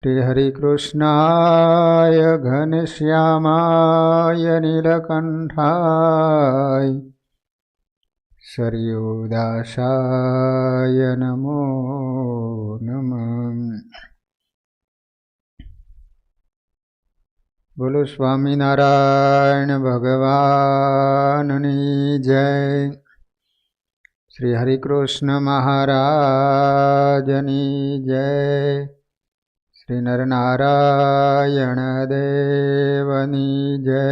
શ્રી હરિકૃષ્ણાય ઘનશ્યામાય નીલકંઠાય સરયુદાસાય નમો નમઃ. બોલો સ્વામિનારાયણ ભગવાનની જય. શ્રી હરિકૃષ્ણ મહારાજની જય. શ્રી નરનારાયણ દેવની જય.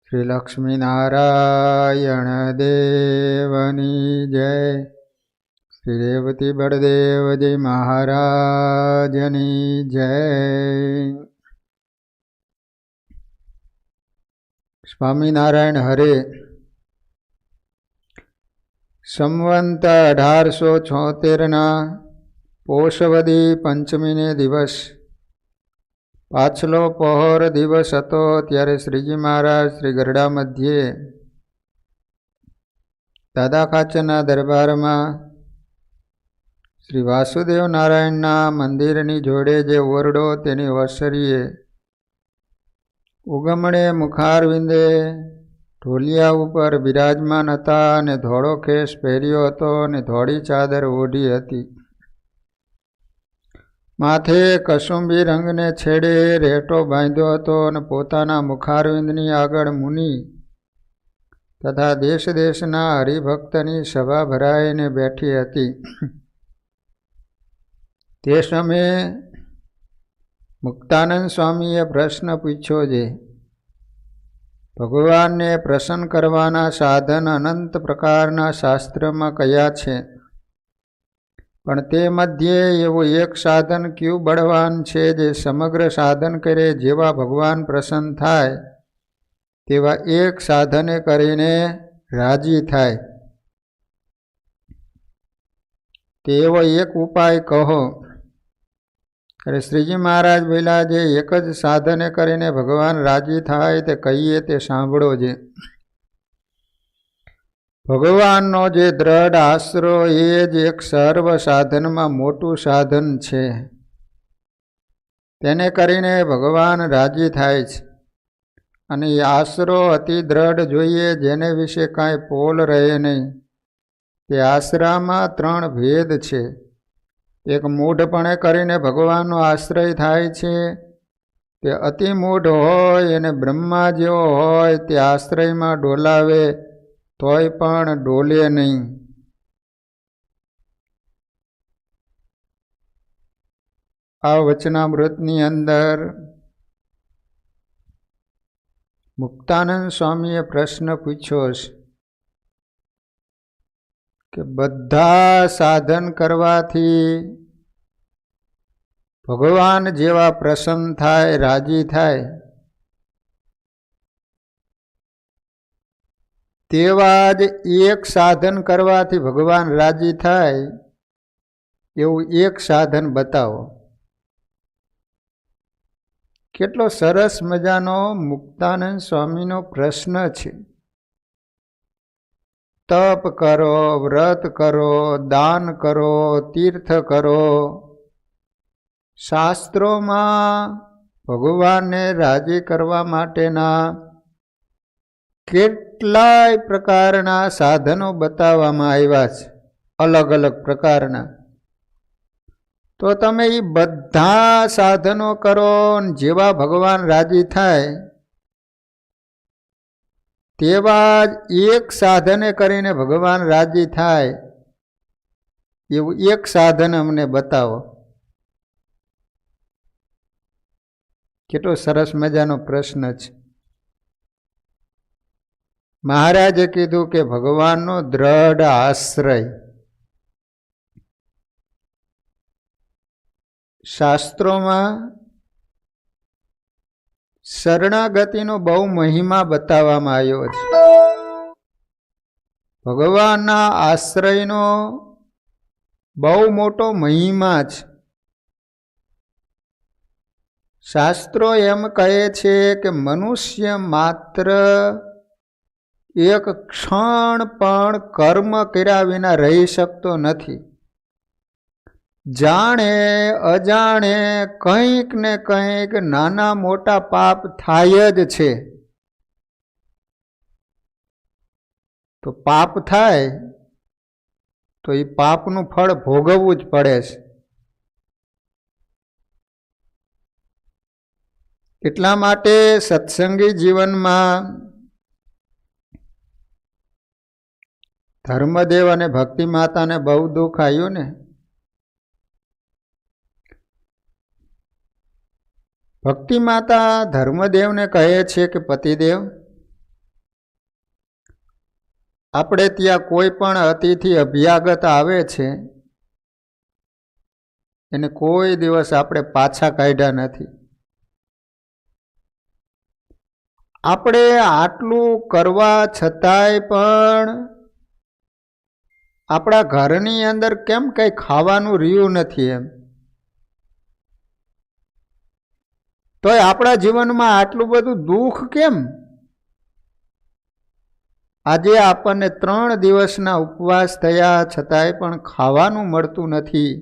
શ્રી લક્ષ્મીનારાયણ દેવની જય. શ્રી રેવતી બળદેવજી મહારાજની જય. સ્વામિનારાયણ હરે. સંવંત 1876 પોષવદી પંચમીને દિવસ પાછલો પહોર દિવસ હતો. ત્યારે શ્રીજી મહારાજ શ્રી ગરડા મધ્યે દાદા ખાચરના દરબારમાં શ્રી વાસુદેવ નારાયણના મંદિરની જોડે જે ઓરડો તેની વસરીએ ઉગમણે મુખારવિંદે ઢોલિયા ઉપર બિરાજમાન હતા અને ધોળો ખેસ પહેર્યો હતો અને ધોળી ચાદર ઓઢી હતી. માથે કસુંબી રંગને છેડે રેટો બાંધ્યો હતો અને પોતાના મુખારવિંદની આગળ મુનિ તથા દેશ દેશના હરિભક્તની સભા ભરાઈને બેઠી હતી. તે સમયે મુક્તાનંદ સ્વામીએ પ્રશ્ન પૂછ્યો છે, ભગવાનને પ્રસન્ન કરવાના સાધન અનંત પ્રકારના શાસ્ત્રમાં કયા છે, પણ તે મધ્યે એવું એક સાધન ક્યું બળવાન છે જે સમગ્ર સાધન કરે જેવા ભગવાન પ્રસન્ન થાય તેવા એક સાધને કરીને રાજી થાય, તેવો એક ઉપાય કહો. અરે શ્રીજી મહારાજ બોલ્યા, જે એક જ સાધને કરીને ભગવાન રાજી થાય તે કહીએ તે સાંભળો. જે ભગવાનનો જે દ્રઢ આશરો એ જ એક સર્વ સાધનમાં મોટું સાધન છે. તેને કરીને ભગવાન રાજી થાય છે. અને એ આશરો અતિ દ્રઢ જોઈએ, જેને વિશે કાંઈ પોલ રહે નહીં. તે આશરામાં 3 ભેદ છે. એક મૂઢપણે કરીને ભગવાનનો આશ્રય થાય છે. તે અતિ મૂઢ હોય અને બ્રહ્મા જેવો હોય તે આશ્રયમાં ડોલાવે તોય પણ ડોલે નહીં. આ વચનામૃતની અંદર મુક્તાનંદ સ્વામીએ પ્રશ્ન પૂછ્યો છે કે બધા સાધન કરવાથી ભગવાન જેવા પ્રસન્ન થાય, રાજી થાય, તેવા જ એક સાધન કરવાથી ભગવાન રાજી થાય એવું એક સાધન બતાવો. કેટલો સરસ મજાનો મુક્તાનંદ સ્વામીનો પ્રશ્ન છે. તપ કરો, વ્રત કરો, દાન કરો, તીર્થ કરો, શાસ્ત્રોમાં ભગવાનને રાજી કરવા માટેના કેટલાય પ્રકારના સાધનો બતાવવામાં આવ્યા છે, અલગ અલગ પ્રકારના. તો તમે એ બધા સાધનો કરો, જેવા ભગવાન રાજી થાય તેવા જ એક સાધને કરીને ભગવાન રાજી થાય એવું એક સાધન અમને બતાવો. કેટલો સરસ મજાનો પ્રશ્ન છે. મહારાજે કીધું કે ભગવાનનો દ્રઢ આશ્રય. શાસ્ત્રોમાં શરણાગતિનો બહુ મહિમા બતાવવામાં આવ્યો છે. ભગવાનના આશ્રયનો બહુ મોટો મહિમા છે. શાસ્ત્રો એમ કહે છે કે મનુષ્ય માત્ર એક ક્ષણ પણ કર્મ કર્યા વિના રહી શકતો નથી. જાણે અજાણે કંઈક ને કંઈક નાના મોટા પાપ થાય જ છે. તો પાપ થાય તો એ પાપનું ફળ ભોગવવું જ પડે છે. એટલા માટે સત્સંગી જીવનમાં ધર્મદેવ અને ભક્તિ માતાને બહુ દુઃખ આવ્યું ને. ભક્તિ માતા ધર્મદેવને કહે છે કે પતિદેવ, આપણે ત્યાં કોઈ પણ અતિથિ અભ્યાગત આવે છે એને કોઈ દિવસ આપણે પાછા કાઢ્યા નથી. આપણે આટલું કરવા છતાંય પણ આપણા ઘરની અંદર કેમ કંઈ ખાવાનું રહ્યું નથી એમ. તોય આપણા જીવનમાં આટલું બધું દુઃખ કેમ? આજે આપણને 3 દિવસના ઉપવાસ થયા છતાંય પણ ખાવાનું મળતું નથી.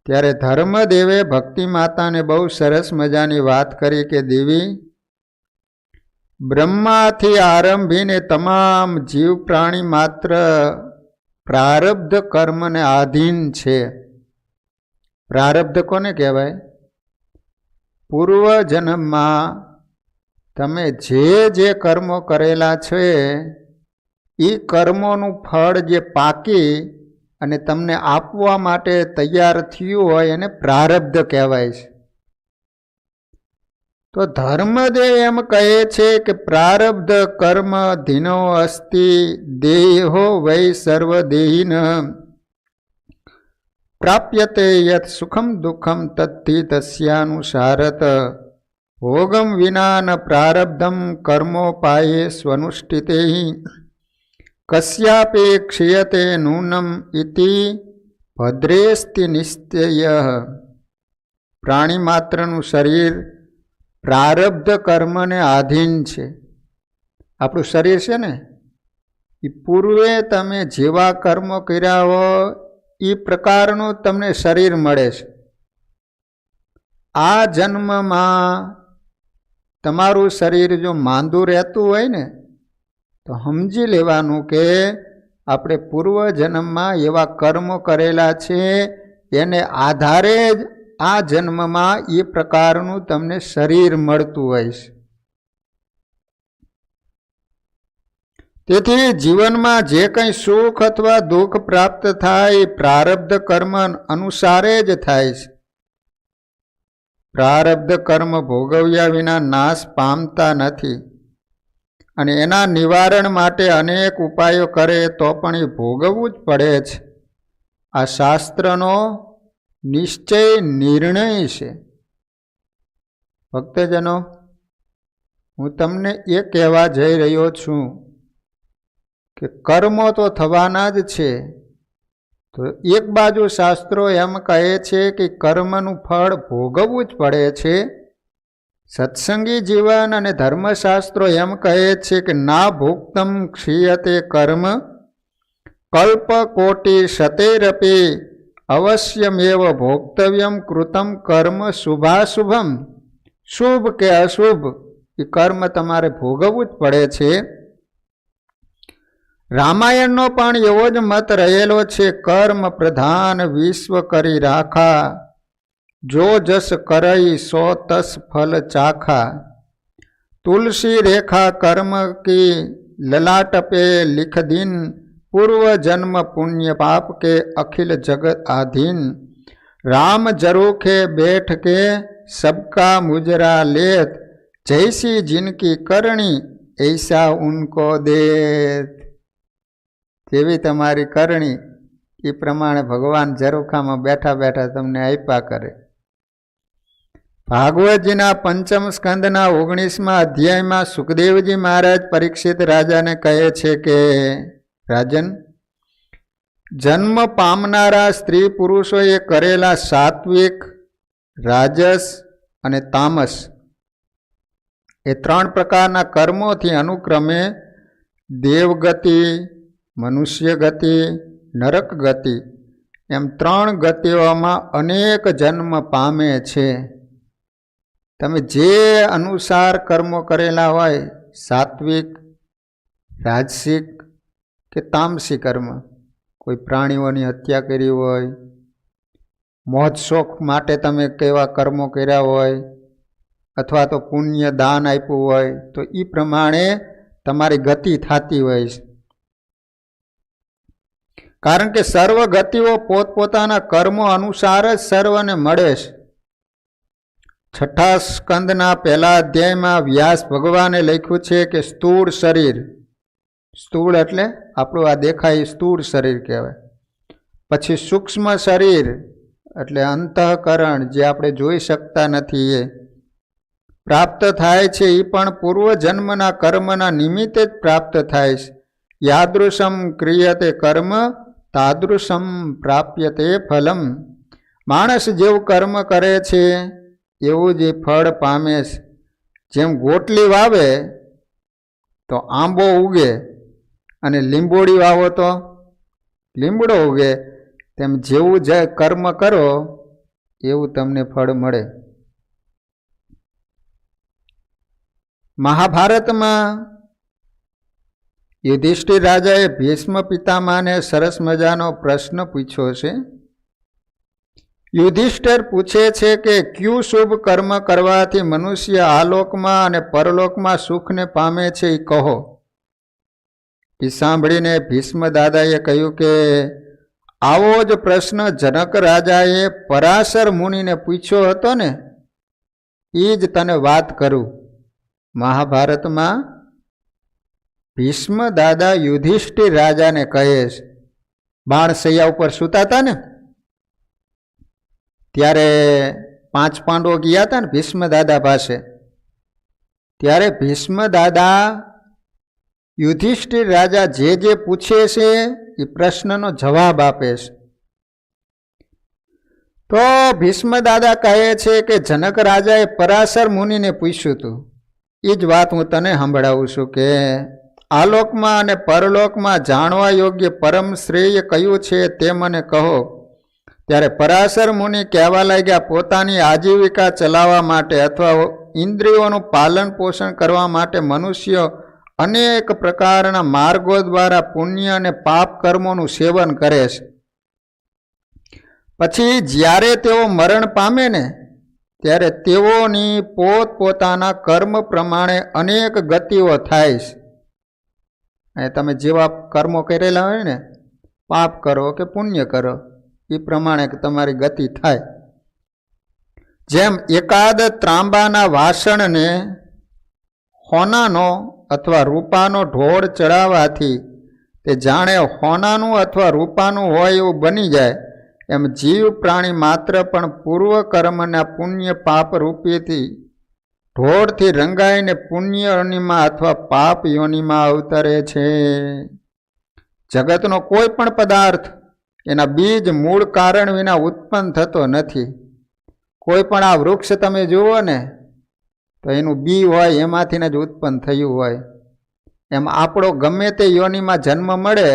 ત્યારે ધર્મદેવે ભક્તિ માતાને બહુ સરસ મજાની વાત કરી કે દેવી, બ્રહ્માથી આરંભીને તમામ જીવ પ્રાણી માત્ર પ્રારબ્ધ કર્મને આધીન છે. પ્રારબ્ધ કોને કહેવાય? પૂર્વ જન્મમાં તમે જે કર્મો કરેલા છે એ કર્મોનું ફળ જે પાકી અને તમને આપવા માટે તૈયાર થયું હોય એને પ્રારબ્ધ કહેવાય છે. તો ધર્મદેવ એમ કહે છે કે પ્રારબ્ધ કર્મ ધીનો અસ્તિ દેહો વૈ સર્વદેહિન પ્રાપ્યતે યત સુખમ દુઃખમ તત્થી તસ્યાનુસારત ભોગમ વિના ન પ્રારબ્ધમ કર્મોપાયે સ્વનુષ્ઠિતે કસ્યાપેક્ષીયતે નૂનમ ઇતિ ભદ્રેસ્તિ નિશ્ચય. પ્રાણી માત્રનું શરીર પ્રારબ્ધ કર્મને આધીન છે. આપણું શરીર છે ને એ પૂર્વે તમે જેવા કર્મો કર્યા હો એ પ્રકારનું તમને શરીર મળે છે. આ જન્મમાં તમારું શરીર જો માંદું રહેતું હોય ને તો સમજી લેવાનું કે આપણે પૂર્વ જન્મમાં એવા કર્મો કરેલા છે એને આધારે જ આ જન્મમાં એ પ્રકારનું તમને શરીર મળતું હોય છે. તેથી જીવનમાં જે કંઈ સુખ અથવા દુઃખ પ્રાપ્ત થાય એ પ્રારબ્ધ કર્મ અનુસારે જ થાય છે. પ્રારબ્ધ કર્મ ભોગવ્યા વિના નાશ પામતા નથી અને એના નિવારણ માટે અનેક ઉપાયો કરે તો પણ એ ભોગવવું જ પડે છે. આ શાસ્ત્રનો નિશ્ચય નિર્ણય છે. ભક્તજનો, હું તમને એ કહેવા જઈ રહ્યો છું કે કર્મો તો થવાના જ છે. તો એક બાજુ શાસ્ત્રો એમ કહે છે કે કર્મનું ફળ ભોગવવું જ પડે છે. સત્સંગી જીવન અને ધર્મશાસ્ત્રો એમ કહે છે કે ના ભોક્તમ ક્ષીયતે કર્મ કલ્પ કોટિ શતેરપી અવશ્યમેવ ભોક્તવ્યમ કૃતમ કર્મ શુભાશુભમ. શુભ કે અશુભ એ કર્મ તમારે ભોગવવું જ પડે છે. રામાયણનો પણ એવો જ મત રહેલો છે. કર્મ પ્રધાન વિશ્વ કરી રાખા, જો જસ કરઈ સો તસ ફલ ચાખા. તુલસી રેખા કર્મ કી લલાટ पे लिख दिन, पूर्व जन्म पुण्य पाप के अखिल जगत आधीन. राम जरूखे बैठ के सबका मुजरा लेत, जैसी जिनकी करणी ऐसा उनको देत. જેવી તમારી કરણી એ પ્રમાણે ભગવાન ઝરૂખામાં બેઠા બેઠા તમને આપ્યા કરે. ભાગવતજીના 5મ સ્કંદના 19મા અધ્યાયમાં સુખદેવજી મહારાજ પરીક્ષિત રાજાને કહે છે કે રાજન, જન્મ પામનારા સ્ત્રી પુરુષોએ કરેલા સાત્વિક, રાજસ અને તામસ એ 3 પ્રકારના કર્મોથી અનુક્રમે દેવગતિ, મનુષ્ય ગતિ, નરક ગતિ એમ 3 ગતિઓમાં અનેક જન્મ પામે છે. તમે જે અનુસાર કર્મો કરેલા હોય, સાત્વિક, રાજસિક કે તામસી કર્મ, કોઈ પ્રાણીઓની હત્યા કરી હોય, મોજ શોખ માટે તમે કેવા કર્મો કર્યા હોય, અથવા તો પુણ્ય દાન આપ્યું હોય, તો એ પ્રમાણે તમારી ગતિ થતી હોય છે. કારણ કે સર્વ ગતિઓ પોતપોતાના કર્મો અનુસાર જ સર્વને મળે છે. 6ઠા સ્કંદના 1લા અધ્યાયમાં વ્યાસ ભગવાને લખ્યું છે કે સ્થૂળ શરીર, સ્થૂળ એટલે આપણું આ દેખાય સ્થૂળ શરીર કહેવાય. પછી સૂક્ષ્મ શરીર એટલે અંતઃકરણ, જે આપણે જોઈ શકતા નથી, એ પ્રાપ્ત થાય છે. એ પણ પૂર્વજન્મના કર્મના નિમિત્તે જ પ્રાપ્ત થાય છે. યાદૃશમ ક્રિયતે કર્મ તાદૃશમ પ્રાપ્યતે ફલમ. માણસ જેવું કર્મ કરે છે એવું જ ફળ પામે છે. જેમ ગોટલી વાવે તો આંબો ઉગે, અને લીંબોડી વાવો તો લીમડો ઉગે, તેમ જેવું જ કર્મ કરો એવું તમને ફળ મળે. મહાભારતમાં યુધિષ્ઠિર રાજાએ ભીષ્મ પિતામહને સરસ મજાનો પ્રશ્ન પૂછ્યો છે. યુધિષ્ઠિર પૂછે છે કે ક્યું શુભ કર્મ કરવાથી મનુષ્ય આલોકમાં અને પરલોકમાં સુખને પામે છે, એ કહો. એ સાંભળીને ભીષ્મ દાદાએ કહ્યું કે આવો જ પ્રશ્ન જનક રાજાએ પરાશર મુનિને પૂછ્યો હતો ને, એ જ તને વાત કરું. મહાભારતમાં ભીષ્મ દાદા યુધિષ્ઠિર રાજાને કહે છે, બાણસૈયા ઉપર સૂતા હતા ને, ત્યારે 5 પાંડવો ગયા હતા ને ભીષ્મ દાદા પાસે. ત્યારે ભીષ્મ દાદા યુધિષ્ઠિર રાજા જે પૂછે છે એ પ્રશ્નનો જવાબ આપે છે. તો ભીષ્મ દાદા કહે છે કે જનક રાજાએ પરાશર મુનિને પૂછ્યું હતું, એ જ વાત હું તને સંભળાવું છું કે આલોકમાં અને પરલોકમાં જાણવા યોગ્ય પરમ શ્રેય કયું છે તે મને કહો. ત્યારે પરાશર મુનિ કહેવા લાગ્યા, પોતાની આજીવિકા ચલાવવા માટે અથવા ઇન્દ્રિયોનું પાલન પોષણ કરવા માટે મનુષ્યો અનેક પ્રકારના માર્ગો દ્વારા પુણ્ય અને પાપ કર્મોનું સેવન કરે છે. પછી જ્યારે તેઓ મરણ પામે ને, ત્યારે તેઓની પોતપોતાના કર્મ પ્રમાણે અનેક ગતિઓ થાય છે. અને તમે જેવા કર્મો કરેલા હોય ને, પાપ કરો કે પુણ્ય કરો, એ પ્રમાણે તમારી ગતિ થાય. જેમ એકાદ ત્રાંબાના વાસણને હોનાનો અથવા રૂપાનો ઢોળ ચડાવવાથી તે જાણે હોનાનું અથવા રૂપાનું હોય એવું બની જાય, એમ જીવ પ્રાણી માત્ર પણ પૂર્વ કર્મના પુણ્ય પાપ રૂપીથી ઢોળથી રંગાઈને પુણ્ય યોનિમાં અથવા પાપ યોનિમાં અવતરે છે. જગતનો કોઈ પણ પદાર્થ એના બીજ મૂળ કારણ વિના ઉત્પન્ન થતો નથી. કોઈ પણ આ વૃક્ષ તમે જુઓ ને, તો એનું બી હોય એમાંથી જ ઉત્પન્ન થયું હોય. એમ આપણો ગમે તે યોનિમાં જન્મ મળે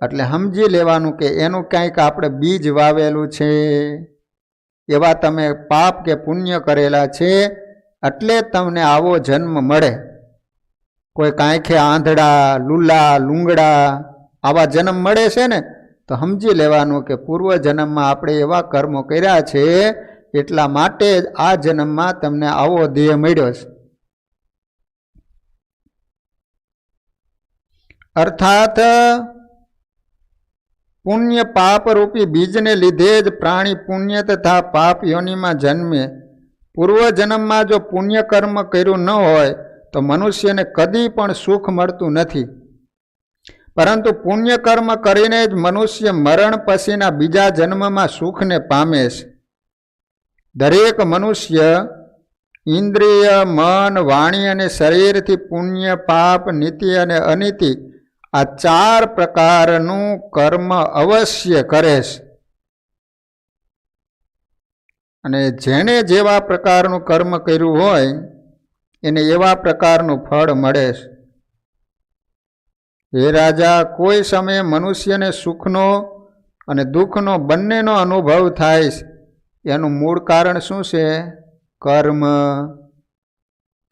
એટલે સમજી લેવાનું કે એનું કંઈક આપણે બીજ વાવેલું છે. એવા તમે પાપ કે પુણ્ય કરેલા છે એટલે તમને આવો જન્મ મળે. કોઈ કાંઈકે આંધળા, લુલા, લુંગડા આવા જન્મ મળે છે ને, તો સમજી લેવાનું કે પૂર્વ જન્મમાં આપણે એવા કર્મો કર્યા છે, એટલા માટે જ આ જન્મમાં તમને આવો દેહ મળ્યો છે. અર્થાત પુણ્ય પાપ રૂપી બીજને લીધે જ પ્રાણી પુણ્ય તથા પાપ યોનિમાં જન્મે. પૂર્વ જન્મમાં જો પુણ્ય કર્મ કર્યું ન હોય તો મનુષ્યને કદી પણ સુખ મળતું નથી. પરંતુ પુણ્ય કર્મ કરીને જ મનુષ્ય મરણ પછીના બીજા જન્મમાં સુખને પામે છે. દરેક મનુષ્ય ઇન્દ્રિય, મન, વાણી અને શરીરથી પુણ્ય, પાપ, નીતિ અને અનીતિ આ 4 પ્રકારનું કર્મ અવશ્ય કરે છે. અને જેણે જેવા પ્રકારનું કર્મ કર્યું હોય એને એવા પ્રકારનું ફળ મળે છે. હે રાજા, કોઈ સમયે મનુષ્યને સુખનો અને દુઃખનો બંનેનો અનુભવ થાય છે, એનું મૂળ કારણ શું છે? કર્મ.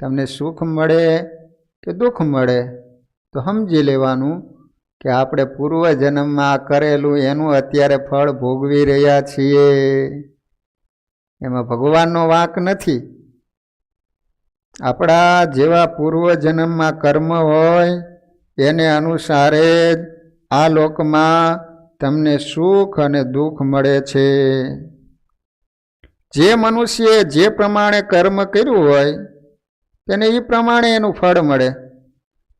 તમને સુખ મળે કે દુઃખ મળે તો સમજી લેવાનું કે આપણે પૂર્વજન્મમાં કરેલું એનું અત્યારે ફળ ભોગવી રહ્યા છીએ. એમાં ભગવાનનો વાંક નથી. આપણા જેવા પૂર્વજન્મમાં કર્મ હોય એને અનુસારે જ આ લોકમાં તમને સુખ અને દુઃખ મળે છે. જે મનુષ્યએ જે પ્રમાણે કર્મ કર્યું હોય તેને એ પ્રમાણે એનું ફળ મળે.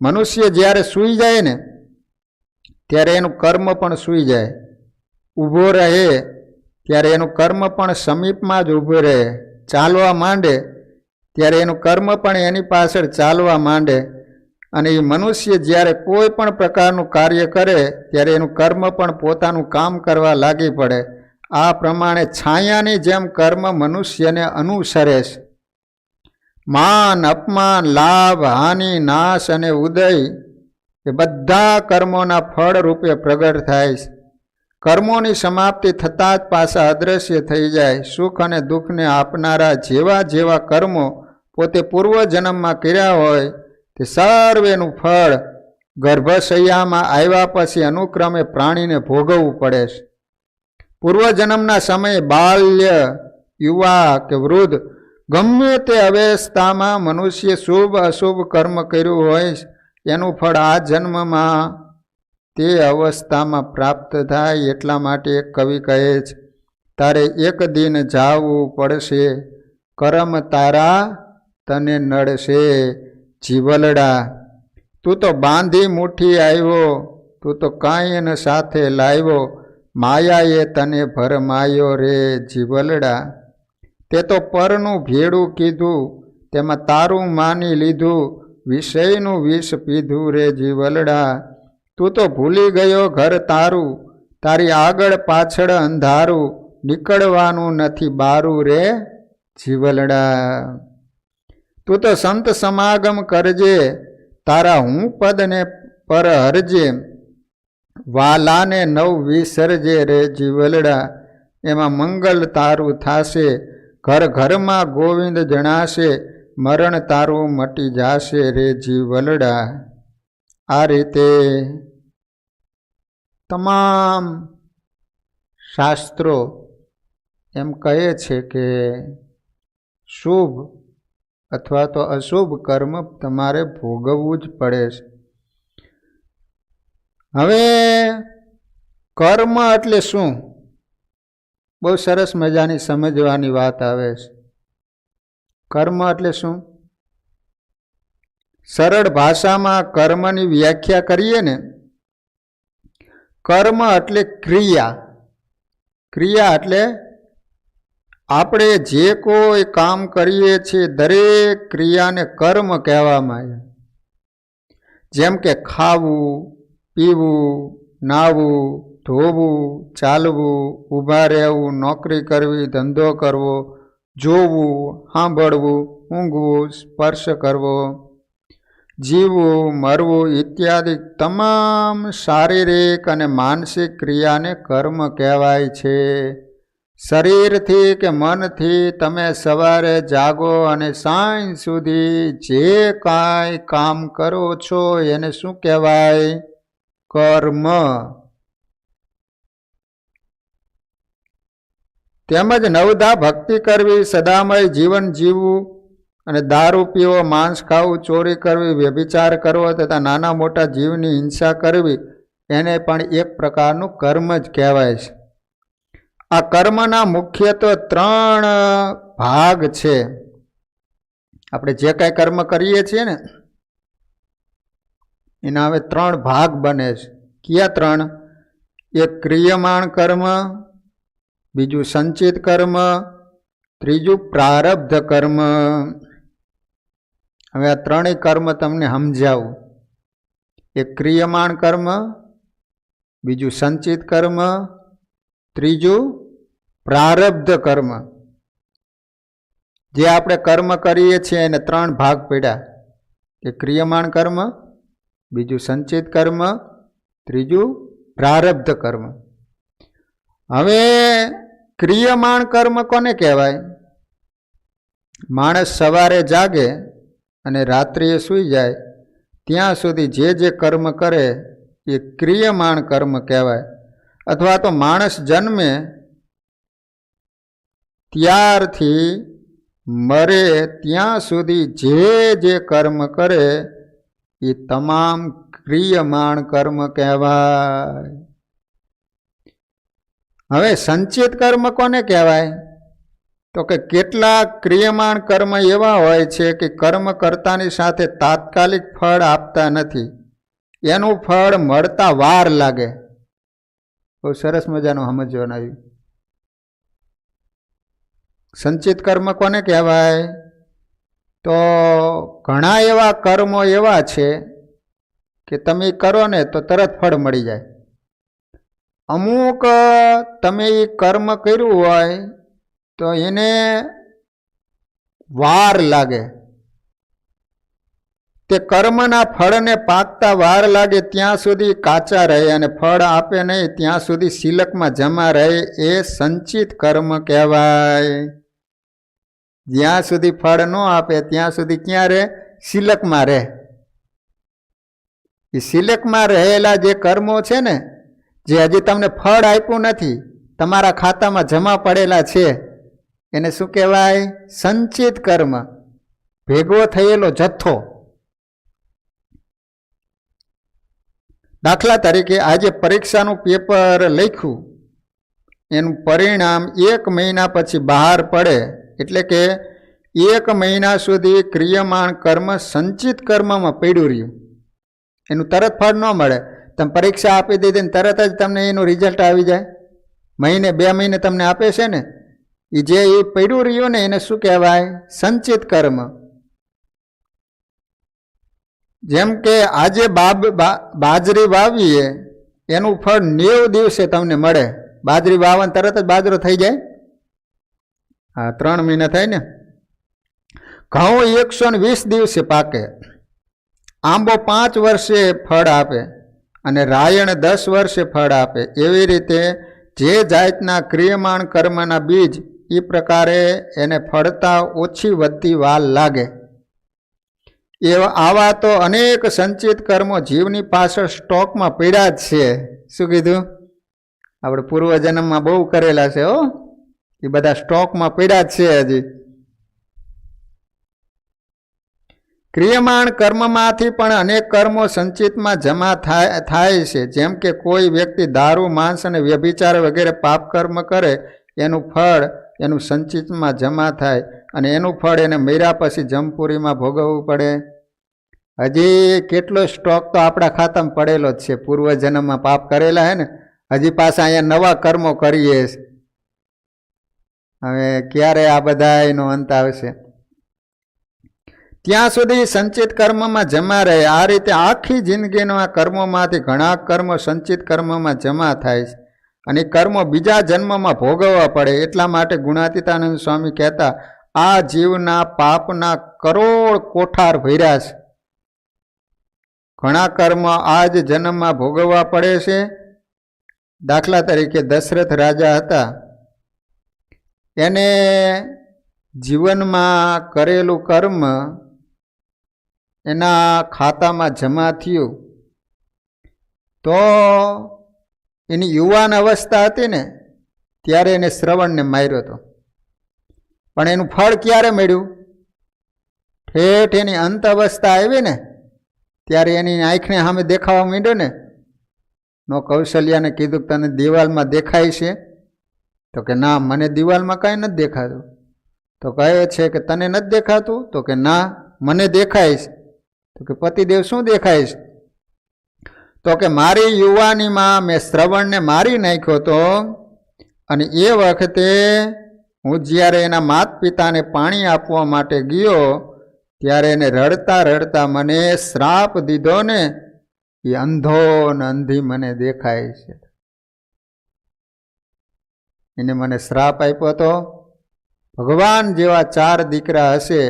મનુષ્ય જ્યારે સૂઈ જાય ને ત્યારે એનું કર્મ પણ સૂઈ જાય. ઊભો રહે ત્યારે એનું કર્મ પણ સમીપમાં જ ઊભો રહે. ચાલવા માંડે ત્યારે એનું કર્મ પણ એની પાછળ ચાલવા માંડે. અને એ મનુષ્ય જ્યારે કોઈ પણ પ્રકારનું કાર્ય કરે ત્યારે એનું કર્મ પણ પોતાનું કામ કરવા લાગી પડે. આ પ્રમાણે છાયાની જેમ કર્મ મનુષ્યને અનુસરે છે. માન, અપમાન, લાભ, હાનિ, નાશ અને ઉદય એ બધા કર્મોના ફળ રૂપે પ્રગટ થાય છે. કર્મોની સમાપ્તિ થતાં જ પાછા અદૃશ્ય થઈ જાય. સુખ અને દુઃખને આપનારા જેવા જેવા કર્મો પોતે પૂર્વજન્મમાં કર્યા હોય તે સર્વેનું ફળ ગર્ભશૈયામાં આવ્યા પછી અનુક્રમે પ્રાણીને ભોગવવું પડે છે. પૂર્વજન્મના સમયે બાલ્ય, યુવા કે વૃદ્ધ ગમે તે અવસ્થામાં મનુષ્ય શુભ અશુભ કર્મ કર્યું હોય એનું ફળ આ જન્મમાં તે અવસ્થામાં પ્રાપ્ત થાય. એટલા માટે એક કવિ કહે છે, તારે એક દિન જાવું પડશે, કરમ તારા તને નડશે. જીવલડા, તું તો બાંધી મુઠ્ઠી આવ્યો, તું તો કાંઈ ન સાથે લાવ્યો, માયાએ તને ભરમાયો રે જીવલડા. તે તો પરનું ભેડું કીધું, તેમાં તારું માની લીધું, વિષયનું વિષ પીધું રે જીવલડા. તું તો ભૂલી ગયો ઘર તારું, તારી આગળ પાછળ અંધારું, નીકળવાનું નથી બારું રે જીવલડા. તું તો સંત સમાગમ કરજે, તારા હું પદને પર હરજે, વાલાને નવ વિસરજે રે જીવલડા. એમાં મંગલ તારું થાશે, ઘર ઘરમાં ગોવિંદ જણાશે, મરણ તારું મટી જાશે રે જીવલડા. આ રીતે તમામ શાસ્ત્રો એમ કહે છે કે શુભ અથવા તો અશુભ કર્મ તમારે ભોગવવું જ પડે છે. હવે કર્મ એટલે શું? બહુ સરસ મજાની સમજવાની વાત આવે છે. કર્મ એટલે શું? સરળ ભાષામાં કર્મની વ્યાખ્યા કરીએ ને, કર્મ એટલે ક્રિયા. ક્રિયા એટલે આપણે જે કોઈ કામ કરીએ છીએ દરેક ક્રિયાને કર્મ કહેવામાં આવે. જેમ કે ખાવું, પીવું, નાવું, ધોવું, ચાલવું, ઊભા રહેવું, નોકરી કરવી, ધંધો કરવો, જોવું, સાંભળવું, ઊંઘવું, સ્પર્શ કરવો, જીવવું, મરવું ઇત્યાદિ તમામ શારીરિક અને માનસિક ક્રિયાને કર્મ કહેવાય છે. શરીરથી કે મનથી તમે સવારે જાગો અને સાંજ સુધી જે કાંઈ કામ કરો છો એને શું કહેવાય? કર્મ. તેમજ નવધા ભક્તિ કરવી, સદામય જીવન જીવવું અને દારૂ પીવો, માંસ ખાવું, ચોરી કરવી, વ્યભિચાર કરવો તથા નાના મોટા જીવની હિંસા કરવી એને પણ એક પ્રકારનું કર્મ જ કહેવાય છે. આ કર્મના મુખ્યત્વે 3 ભાગ છે. આપણે જે કાંઈ કર્મ કરીએ છીએ ને એના હવે 3 ભાગ બને છે. કયા 3? એક ક્રિયમાણ કર્મ, બીજું સંચિત કર્મ, ત્રીજું પ્રારબ્ધ કર્મ. હવે આ 3 કર્મ તમને સમજાવું. એક ક્રિયમાણ કર્મ, બીજું સંચિત કર્મ, ત્રીજું પ્રારબ્ધ કર્મ. જે આપણે કર્મ કરીએ છીએ એને 3 ભાગ પડ્યા. એક ક્રિયમાણ કર્મ, બીજું સંચિત કર્મ, ત્રીજું પ્રારબ્ધ કર્મ. હવે ક્રિયમાણ કર્મ કોને કહેવાય? માણસ સવારે જાગે અને રાત્રિએ સૂઈ જાય ત્યાં સુધી જે કર્મ કરે એ ક્રિયમાણ કર્મ કહેવાય. અથવા તો માણસ જન્મે ત્યારથી મરે ત્યાં સુધી જે કર્મ કરે એ તમામ ક્રિયમાણ કર્મ કહેવાય. હવે સંચિત કર્મ કોને કહેવાય? તો કે કેટલાક ક્રિયમાણ કર્મ એવા હોય છે કે કર્મ કર્તાની સાથે તાત્કાલિક ફળ આપતા નથી, એનું ફળ મળતા વાર લાગે. બહુ સરસ મજાનું સમજવાનું આવ્યું. સંચિત કર્મ કોને કહેવાય? તો ઘણા એવા કર્મો એવા છે કે તમે કરો ને તો તરત ફળ મળી જાય. અમુક તમે એ કર્મ કર્યું હોય તો એને વાર લાગે. તે કર્મના ફળને પાકતા વાર લાગે ત્યાં સુધી કાચા રહે અને ફળ આપે નહીં ત્યાં સુધી સિલકમાં જમા રહે, એ સંચિત કર્મ કહેવાય. જ્યાં સુધી ફળ ન આપે ત્યાં સુધી ક્યાં રહે? સિલકમાં રહે. એ સિલકમાં રહેલા જે કર્મો છે ને, જે હજી તમને ફળ આપ્યું નથી, તમારા ખાતામાં જમા પડેલા છે, એને શું કહેવાય? સંચિત કર્મ. ભેગો થયેલો જથ્થો. દાખલા તરીકે આજે પરીક્ષાનું પેપર લખ્યું, એનું પરિણામ 1 મહિના પછી બહાર પડે, એટલે કે 1 મહિના સુધી ક્રિયમાણ કર્મ સંચિત કર્મમાં પડ્યું રહ્યું, એનું તરત ફળ ન મળે. તમે પરીક્ષા આપી દીધી ને તરત જ તમને એનું રિઝલ્ટ આવી જાય. મહિને 2 મહિને તમને આપે છે ને, એ જે એ પડ્યું રહ્યું ને એને શું કહેવાય? સંચિત કર્મ. જેમ કે આજે બાજરી વાવીએ એનું ફળ 90 દિવસે તમને મળે. બાજરી વાવન તરત જ બાજરો થઈ જાય? હા, 3 મહિના થાય ને. ઘઉં 120 દિવસે પાકે, આંબો 5 વર્ષે ફળ આપે અને રાયણ 10 વર્ષે ફળ આપે. એવી રીતે જે જાતના ક્રિયમાણ કર્મના બીજ એ પ્રકારે એને ફળતા ઓછી વધતી વાર લાગે. આવા તો અનેક સંચિત કર્મો જીવની પાછળ સ્ટોકમાં પડ્યા જ છે. શું કીધું? આપણે પૂર્વજન્મમાં બહુ કરેલા છે હો, એ બધા સ્ટોકમાં પડ્યા જ છે હજી. ક્રિયમાણ કર્મમાંથી પણ અનેક કર્મો સંચિતમાં જમા થાય છે. જેમ કે કોઈ વ્યક્તિ દારૂ, માંસ અને વ્યભિચાર વગેરે પાપ કર્મ કરે, એનું ફળ એનું સંચિતમાં જમા થાય અને એનું ફળ એને મર્યા પછી જમપુરીમાં ભોગવવું પડે. હજી કેટલો સ્ટોક તો આપણા ખાતામાં પડેલો જ છે. પૂર્વજન્મમાં પાપ કરેલા હે ને, હજી પાછા અહીંયા નવા કર્મો કરીએ. હવે ક્યારે આ બધા એનો અંત આવશે? ત્યાં સુધી સંચિત કર્મમાં જમા રહે. આ રીતે આખી જિંદગીના કર્મોમાંથી ઘણા કર્મો સંચિત કર્મમાં જમા થાય છે અને કર્મો બીજા જન્મમાં ભોગવવા પડે. એટલા માટે ગુણાતીતાનંદ સ્વામી કહેતા, આ જીવના પાપના કરોડ કોઠાર ભર્યા છે. ઘણા કર્મ આ જ જન્મમાં ભોગવવા પડે છે. દાખલા તરીકે દશરથ રાજા હતા, એને જીવનમાં કરેલું કર્મ એના ખાતામાં જમા થયું તો એની યુવાન અવસ્થા હતી ને ત્યારે એને શ્રવણને માર્યો હતો. પણ એનું ફળ ક્યારે મળ્યું? ઠેઠ એની અંત અવસ્થા આવી ને ત્યારે એની આંખને સામે દેખાવા માંડ્યો ને. નો કૌશલ્યાને કીધું કે તને દિવાલમાં દેખાય છે? તો કે ના, મને દિવાલમાં કાંઈ નથી દેખાતું. તો કહે છે કે તને નથી દેખાતું? તો કે ના, મને દેખાય છે. તો કે પતિદેવ શું દેખાય છે? તો કે મારી યુવાનીમાં મેં શ્રવણને મારી નાખ્યો હતો અને એ વખતે હું જ્યારે એના માત પિતાને પાણી આપવા માટે ગયો ત્યારે એને રડતા રડતા મને શ્રાપ દીધો ને, એ અંધો ને અંધી મને દેખાય છે. એને મને શ્રાપ આપ્યો હતો, ભગવાન જેવા 4 દીકરા હશે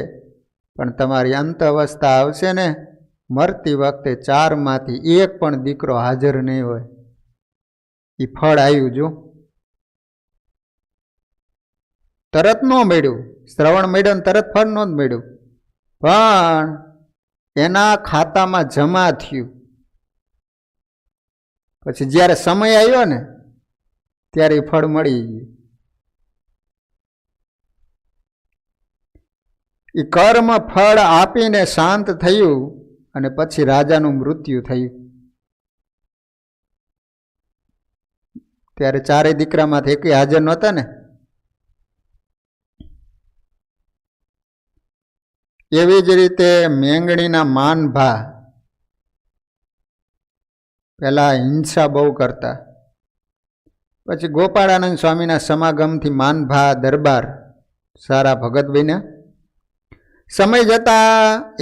પણ તમારી અંત અવસ્થા આવશે ને, મરતી વખતે 4માંથી 1 પણ દીકરો હાજર નહીં હોય. એ ફળ આવ્યું. જો તરત ન મળ્યું, શ્રવણ મળ્યો ને તરત ફળ ન જ મળ્યું, પણ એના ખાતામાં જમા થયું. પછી જ્યારે સમય આવ્યો ને ત્યારે એ ફળ મળી ગયું. એ કર્મ ફળ આપીને શાંત થયું અને પછી રાજાનું મૃત્યુ થયું. ત્યારે ચારેય દીકરામાંથી એકેય હાજર નહોતા ને. એવી જ રીતે મેંગણીના માનભા પેલા હિંસા બહુ કરતા, પછી ગોપાળાનંદ સ્વામીના સમાગમથી માનભા દરબાર સારા ભગત બન્યા. સમય જતા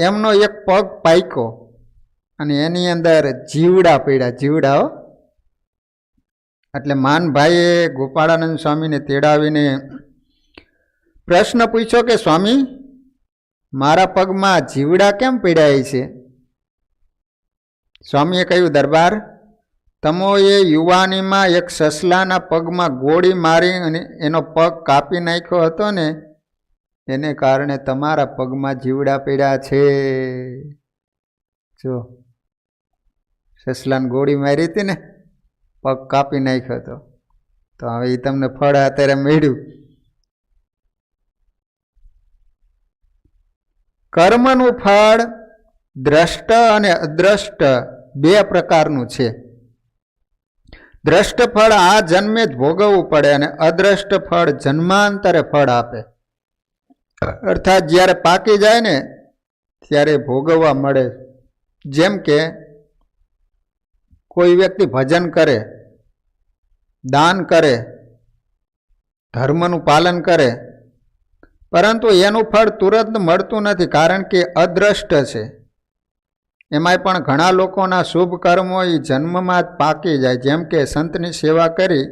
એમનો એક પગ પાક્યો અને એની અંદર જીવડા પડ્યા, જીવડાઓ. એટલે માનભાઈએ ગોપાળાનંદ સ્વામીને તેડાવીને પ્રશ્ન પૂછ્યો કે સ્વામી, મારા પગમાં જીવડા કેમ પડ્યા છે? સ્વામીએ કહ્યું, દરબાર, તમોએ યુવાનીમાં એક સસલાના પગમાં ગોળી મારી અને એનો પગ કાપી નાખ્યો હતો ને, એને કારણે તમારા પગમાં જીવડા પડ્યા છે. જો સસલાને ગોળી મારી હતી ને, પગ કાપી નાખ્યો હતો, તો હવે એ તમને ફળ અત્યારે મળ્યું. કર્મનું ફળ દ્રષ્ટ અને અદ્રષ્ટ બે પ્રકારનું છે. દ્રષ્ટ ફળ આ જન્મે જ ભોગવવું પડે અને અદ્રષ્ટ ફળ જન્માંતરે ફળ આપે. અર્થાત જ્યારે પાકી જાય ને ત્યારે ભોગવવા મળે. જેમ કે કોઈ વ્યક્તિ ભજન કરે, દાન કરે, ધર્મનું પાલન કરે, પરંતુ એનું ફળ તુરંત મળતું નથી, કારણ કે અદ્રષ્ટ છે. એમાંય પણ ઘણા લોકોના શુભ કર્મો એ જન્મમાં જ પાકી જાય. જેમ કે સંતની સેવા કરી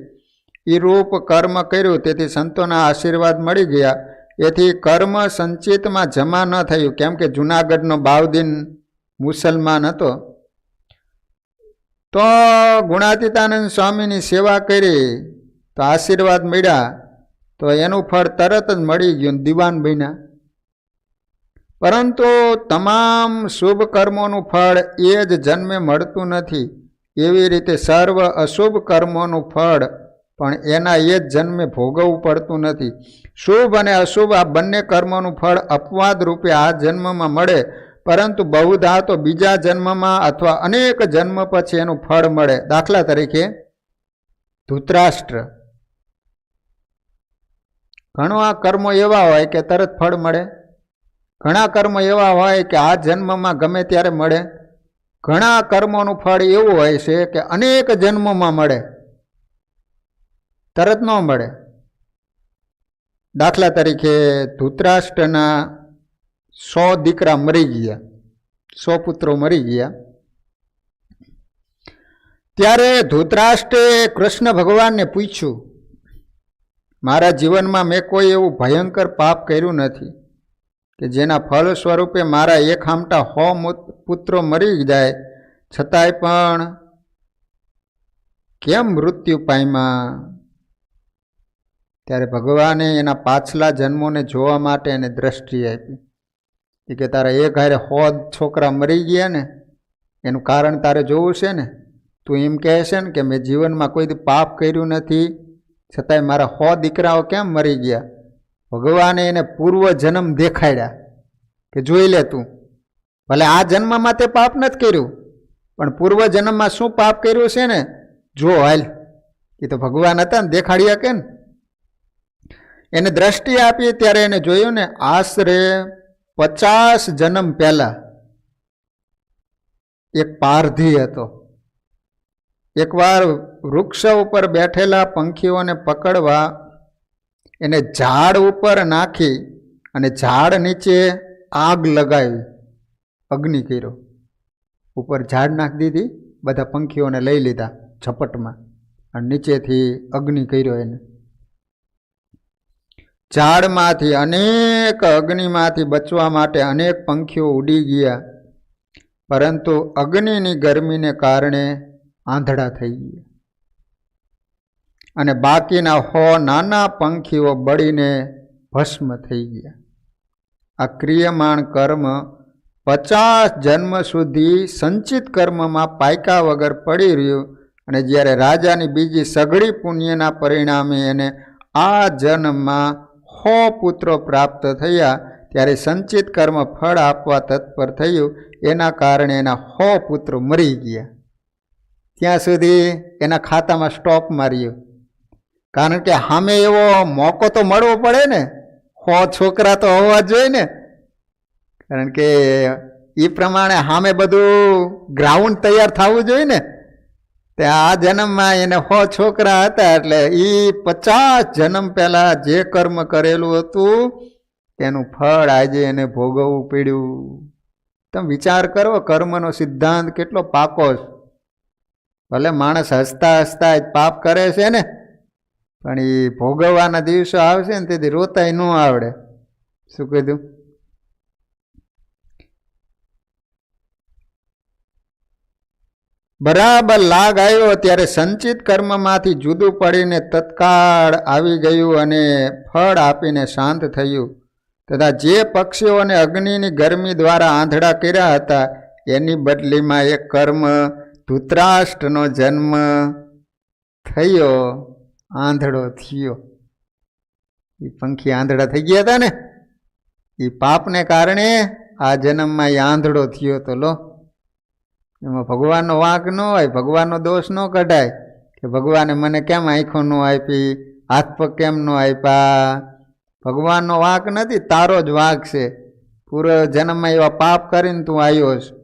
એ રૂપ કર્મ કર્યું, તેથી સંતોના આશીર્વાદ મળી ગયા, એથી કર્મ સંચિતમાં જમા ન થયું. કેમ કે જુનાગઢનો બાવદીન મુસલમાન હતો, તો ગુણાતીતાનંદ સ્વામીની સેવા કરી તો આશીર્વાદ મળ્યા, તો એનું ફળ તરત જ મળી ગયું, દીવાન બન્યા. પરંતુ તમામ શુભ કર્મોનું ફળ એ જ જન્મે મળતું નથી. એવી રીતે સર્વ અશુભ કર્મોનું ફળ પણ એના એ જ જન્મે ભોગવવું પડતું નથી. શુભ અને અશુભ આ બંને કર્મોનું ફળ અપવાદ રૂપે આ જન્મમાં મળે, પરંતુ બહુધા તો બીજા જન્મમાં અથવા અનેક જન્મ પછી એનું ફળ મળે. દાખલા તરીકે ધૃતરાષ્ટ્ર, ઘણા કર્મો એવા હોય કે તરત ફળ મળે, ઘણા કર્મો એવા હોય કે આ જન્મમાં ગમે ત્યારે મળે, ઘણા કર્મોનું ફળ એવું હોય છે કે અનેક જન્મોમાં મળે, તરત ન મળે. દાખલા તરીકે ધૃતરાષ્ટ્રના 100 દીકરા મરી ગયા, 100 પુત્રો મરી ગયા. ત્યારે ધૃતરાષ્ટ્રે કૃષ્ણ ભગવાનને પૂછ્યું, મારા જીવનમાં મેં કોઈ એવું ભયંકર પાપ કર્યું નથી કે જેના ફળ સ્વરૂપે મારા એક હામટા 100 પુત્રો મરી જાય, છતાંય પણ કેમ મૃત્યુ પામ્યા? ત્યારે ભગવાને એના પાછલા જન્મોને જોવા માટે એને દ્રષ્ટિ આપી કે તારા એક હારે 100 છોકરા મરી ગયા ને, એનું કારણ તારે જોવું છે ને. તું એમ કહે છે ને કે મેં જીવનમાં કોઈ પાપ કર્યું નથી, છતાંય મારા 100 દીકરાઓ કેમ મરી ગયા? ભગવાને એને પૂર્વ જન્મ દેખાડ્યા કે જોઈ લે, તું ભલે આ જન્મમાં તે પાપ નથી કર્યું, પણ પૂર્વ જન્મમાં શું પાપ કર્યું છે ને, જો હાલ. એ તો ભગવાન હતા ને, દેખાડ્યા કે ને. એને દ્રષ્ટિ આપી ત્યારે એને જોયું ને, આશરે 50 જન્મ પહેલા એક પારધી હતો. એકવાર વૃક્ષ ઉપર બેઠેલા પંખીઓને પકડવા એને ઝાડ ઉપર નાખી અને ઝાડ નીચે આગ લગાવી, અગ્નિ કર્યો. ઉપર ઝાડ નાખી દીધી, બધા પંખીઓને લઈ લીધા ઝપટમાં, અને નીચેથી અગ્નિ કર્યો એને. ઝાડમાંથી અનેક અગ્નિમાંથી બચવા માટે અનેક પંખીઓ ઉડી ગયા, પરંતુ અગ્નિની ગરમીને કારણે આંધળા થઈ ગયા, અને બાકીના 100 નાના પંખીઓ બળીને ભસ્મ થઈ ગયા. આ ક્રિયમાણ કર્મ 50 જન્મ સુધી સંચિત કર્મમાં પાયકા વગર પડી રહ્યું અને જ્યારે રાજાની બીજી સઘળી પુણ્યના પરિણામે એને આ જન્મમાં 100 પુત્રો પ્રાપ્ત થયા ત્યારે સંચિત કર્મ ફળ આપવા તત્પર થયું. એના કારણે એના 100 પુત્રો મરી ગયા. ત્યાં સુધી એના ખાતામાં સ્ટોપ માર્યો. કારણ કે સામે એવો મોકો તો મળવો પડે ને, 100 છોકરા તો હોવા જોઈએ ને. કારણ કે એ પ્રમાણે સામે બધું ગ્રાઉન્ડ તૈયાર થવું જોઈએ ને. તે આ જન્મમાં એને 100 છોકરા હતા એટલે એ 50 જન્મ પહેલાં જે કર્મ કરેલું હતું એનું ફળ આજે એને ભોગવવું પડ્યું. તમે વિચાર કરો, કર્મનો સિદ્ધાંત કેટલો પાકો છે. ભલે માણસ હસતા હસતા જ પાપ કરે છે ને, પણ એ ભોગવવાના દિવસો આવશે ને તેથી રોતાય ન આવડે. શું કીધું? બરાબર લાગ આવ્યો ત્યારે સંચિત કર્મમાંથી જુદું પડીને તત્કાળ આવી ગયું અને ફળ આપીને શાંત થયું. તથા જે પક્ષીઓને અગ્નિની ગરમી દ્વારા આંધળા કર્યા હતા એની બદલીમાં એક કર્મ ધૃતરાષ્ટ્રનો જન્મ થયો, આંધળો થયો. એ પંખી આંધળા થઈ ગયા હતા ને, એ પાપને કારણે આ જન્મમાં એ આંધળો થયો. તો લો, એમાં ભગવાનનો વાંક ન હોય, ભગવાનનો દોષ ન કઢાય કે ભગવાને મને કેમ આંખો ન આપી, હાથ પગ કેમ ન આપ્યા. ભગવાનનો વાંક નથી, તારો જ વાંક છે. પૂરો જન્મમાં એવા પાપ કરીને તું આવ્યો છે,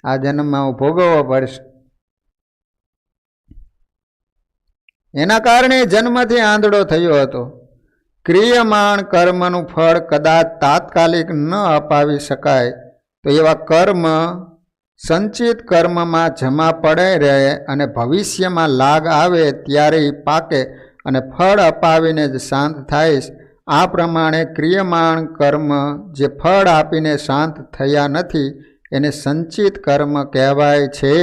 આ જન્મમાં હું ભોગવવો પડશે. એના કારણે જન્મથી આંધળો થયો હતો. ક્રિયમાણ કર્મનું ફળ કદાચ તાત્કાલિક ન અપાવી શકાય તો એવા કર્મ સંચિત કર્મમાં જમા પડે રહે અને ભવિષ્યમાં લાગ આવે ત્યારે પાકે અને ફળ અપાવીને જ શાંત થાય. આ પ્રમાણે ક્રિયમાણ કર્મ જે ફળ આપીને શાંત થયા નથી એને સંચિત કર્મ કહેવાય છે.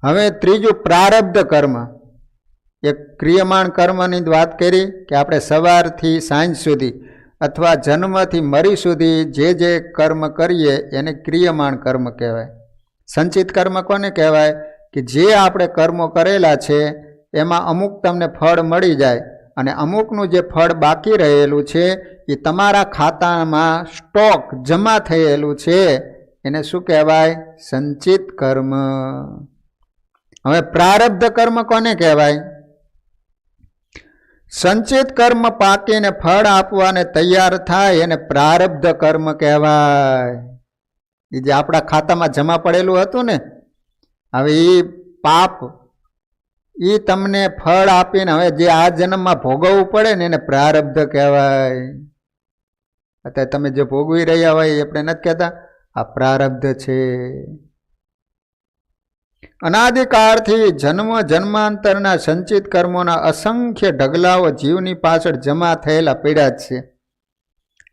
હવે ત્રીજું પ્રારબ્ધ કર્મ. એક ક્રિયમાણ કર્મની વાત કરી કે આપણે સવારથી સાંજ સુધી અથવા જન્મથી મરી સુધી જે કર્મ કરીએ એને ક્રિયમાણ કર્મ કહેવાય. સંચિત કર્મ કોને કહેવાય? કે જે આપણે કર્મો કરેલા છે એમાં અમુક તમને ફળ મળી જાય અને અમુકનું જે ફળ બાકી રહેલું છે એ તમારા ખાતામાં સ્ટોક જમા થયેલું છે એને શું કહેવાય? સંચિત કર્મ. હવે પ્રારબ્ધ કર્મ કોને કહેવાય? સંચિત કર્મ પાકીને ફળ આપવાને તૈયાર થાય એને પ્રારબ્ધ કર્મ કહેવાય. એ જે આપણા ખાતામાં જમા પડેલું હતું ને, હવે એ પાપ એ તમને ફળ આપીને હવે જે આ જન્મમાં ભોગવવું પડે ને એને પ્રારબ્ધ કહેવાય. અત્યારે તમે જે ભોગવી રહ્યા હોય આપણે નથી કહેતા આ પ્રારબ્ધ છે. અનાદિકાળથી જન્મ જન્માંતરના સંચિત કર્મોના અસંખ્ય ઢગલાઓ જીવની પાછળ જમા થયેલા પડ્યા જ છે.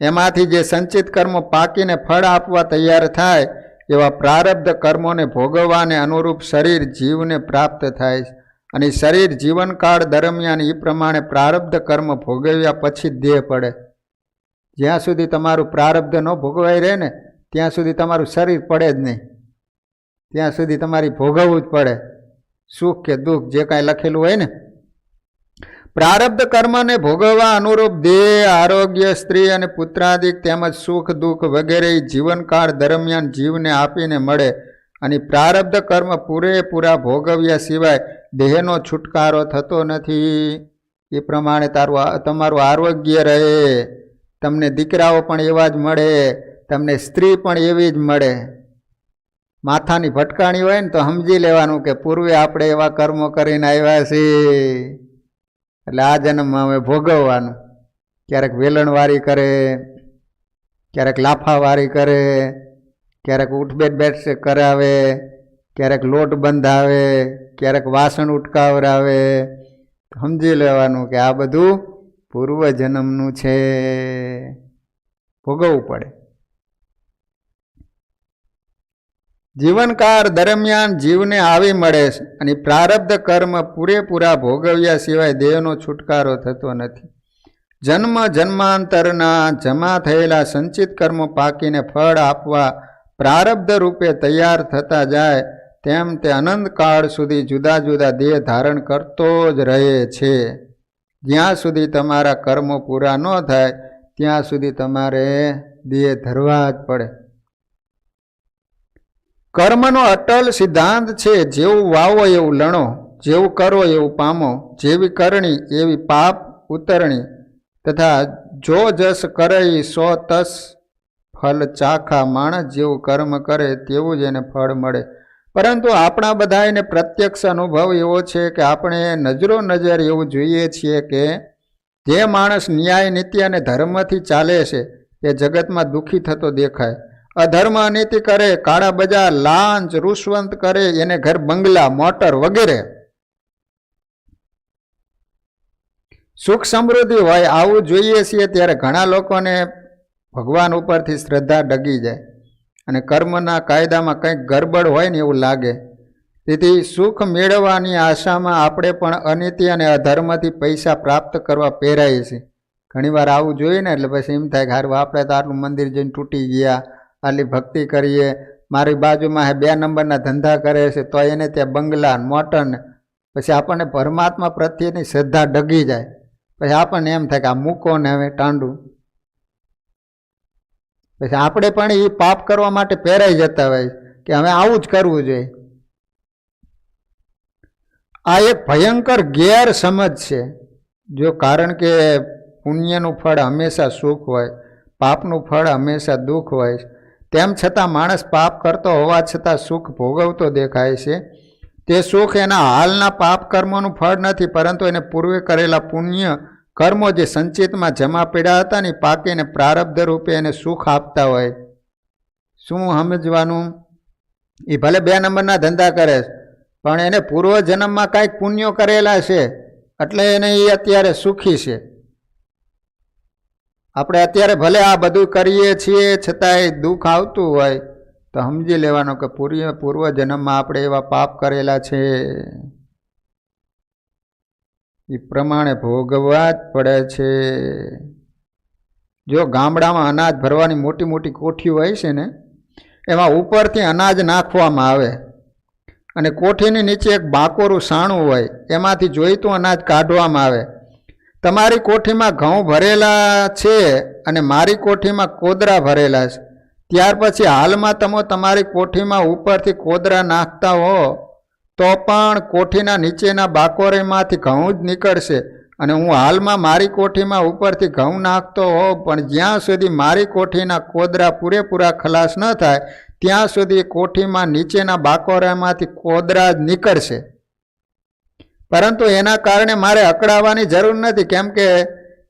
એમાંથી જે સંચિત કર્મો પાકીને ફળ આપવા તૈયાર થાય એવા પ્રારબ્ધ કર્મોને ભોગવવાને અનુરૂપ શરીર જીવને પ્રાપ્ત થાય અને શરીર જીવનકાળ દરમિયાન એ પ્રમાણે પ્રારબ્ધ કર્મ ભોગવ્યા પછી દેહ પડે. જ્યાં સુધી તમારું પ્રારબ્ધ ન ભોગવાઈ રહે ને ત્યાં સુધી તમારું શરીર પડે જ નહીં. ત્યાં સુધી તમારી ભોગવવું જ પડે, સુખ કે દુઃખ જે કાંઈ લખેલું હોય ને. પ્રારબ્ધ કર્મને ભોગવવા અનુરૂપ દેહ, આરોગ્ય, સ્ત્રી અને પુત્રાદિક તેમજ સુખ દુઃખ વગેરે જીવનકાળ દરમિયાન જીવને આપીને મળે અને પ્રારબ્ધ કર્મ પૂરેપૂરા ભોગવ્યા સિવાય દેહનો છુટકારો થતો નથી. એ પ્રમાણે તમારું આરોગ્ય રહે, તમને દીકરાઓ પણ એવા જ મળે, તમને સ્ત્રી પણ એવી જ મળે. માથાની ભટકાણી હોય ને તો સમજી લેવાનું કે પૂર્વે આપણે એવા કર્મો કરીને આવ્યા છીએ એટલે આ જન્મમાં હવે ભોગવવાનું. ક્યારેક વેલણવારી કરે, ક્યારેક લાફાવારી કરે, ક્યારેક ઉઠબેઠ બેઠ કરાવે, ક્યારેક લોટ બંધાવે, ક્યારેક વાસણ ઉટકાવરાવે. સમજી લેવાનું કે આ બધું પૂર્વ જન્મનું છે, ભોગવવું પડે. જીવનકાળ દરમિયાન જીવને આવી મળે છે અને પ્રારબ્ધ કર્મ પૂરેપૂરા ભોગવ્યા સિવાય દેહનો છુટકારો થતો નથી. જન્મ જન્માંતરના જમા થયેલા સંચિત કર્મો પાકીને ફળ આપવા પ્રારબ્ધ રૂપે તૈયાર થતા જાય તેમ તે અનંતકાળ સુધી જુદા જુદા દેહ ધારણ કરતો જ રહે છે. જ્યાં સુધી તમારા કર્મો પૂરા ન થાય ત્યાં સુધી તમારે દેહ ધરવા જ પડે. કર્મનો અટલ સિદ્ધાંત છે, જેવું વાવો એવું લણો, જેવું કરો એવું પામો, જેવી કરણી એવી પાપ ઉતરણી, તથા જો જસ કરઈ સો તસ ફલ ચાખા. માણસ જેવું કર્મ કરે તેવું જ એને ફળ મળે. પરંતુ આપણા બધાને પ્રત્યક્ષ અનુભવ એવો છે કે આપણે નજરો નજર એવું જોઈએ છીએ કે જે માણસ ન્યાય નીતિ અને ધર્મથી ચાલે છે એ જગતમાં દુઃખી થતો દેખાય. અધર્મ અનીતિ કરે, કાળા બજાર, લાંચ, રૂશ્વંત કરે, એને ઘર બંગલા, મોટર વગેરે સુખ સમૃદ્ધિ હોય આવું જોઈએ છીએ ત્યારે ઘણા લોકોને ભગવાન ઉપરથી શ્રદ્ધા ડગી જાય અને કર્મના કાયદામાં કંઈક ગરબડ હોય ને એવું લાગે. તેથી સુખ મેળવવાની આશામાં આપણે પણ અનીતિ અને અધર્મથી પૈસા પ્રાપ્ત કરવા પહેરાઈએ છીએ. ઘણીવાર આવું જોઈએ ને એટલે પછી એમ થાય કે હારું આપણે તો આટલું મંદિર જઈને તૂટી ગયા, આટલી ભક્તિ કરીએ, મારી બાજુમાં 2 નંબરના ધંધા કરે છે તો એને ત્યાં બંગલા મોટર ને પછી આપણને પરમાત્મા પ્રત્યેની શ્રદ્ધા ડગી જાય. પછી આપણને એમ થાય કે આ મૂકો ને હવે ટાંડું. પછી આપણે પણ એ પાપ કરવા માટે પહેરાઈ જતા હોય કે હવે આવું જ કરવું જોઈએ. આ એક ભયંકર ગેરસમજ છે. જો કારણ કે પુણ્યનું ફળ હંમેશા સુખ હોય, પાપનું ફળ હંમેશા દુઃખ હોય, તેમ છતાં માણસ પાપ કરતો હોવા છતાં સુખ ભોગવતો દેખાય છે. તે સુખ એના હાલના પાપ કર્મોનું ફળ નથી, પરંતુ એને પૂર્વે કરેલા પુણ્ય કર્મો જે સંચિતમાં જમા પડ્યા હતા ને પાકીને પ્રારબ્ધ રૂપે એને સુખ આપતા હોય. શું સમજવાનું? એ ભલે 2 નંબરના ધંધા કરે પણ એને પૂર્વ જન્મમાં કાંઈક પુણ્યો કરેલા છે એટલે એને એ અત્યારે સુખી છે. આપણે અત્યારે ભલે આ બધું કરીએ છીએ છતાંય દુઃખ આવતું હોય તો સમજી લેવાનું કે પૂર્વ જન્મમાં આપણે એવા પાપ કરેલા છે, એ પ્રમાણે ભોગવવા જ પડે છે. જો ગામડામાં અનાજ ભરવાની મોટી મોટી કોઠીઓ હોય છે ને એમાં ઉપરથી અનાજ નાખવામાં આવે અને કોઠીની નીચે એક બાકોરું સાણું હોય, એમાંથી જોઈતું અનાજ કાઢવામાં આવે. તમારી કોઠીમાં ઘઉં ભરેલા છે અને મારી કોઠીમાં કોદરા ભરેલા છે. ત્યાર પછી હાલમાં તમે તમારી કોઠીમાં ઉપરથી કોદરા નાખતા હો તો પણ કોઠીના નીચેના બાકોરેમાંથી ઘઉં જ નીકળશે. અને હું હાલમાં મારી કોઠીમાં ઉપરથી ઘઉં નાખતો હો પણ જ્યાં સુધી મારી કોઠીના કોદરા પૂરેપૂરા ખલાસ ન થાય ત્યાં સુધી કોઠીમાં નીચેના બાકોરામાંથી કોદરા જ નીકળશે. પરંતુ એના કારણે મારે અકળાવવાની જરૂર નથી, કેમ કે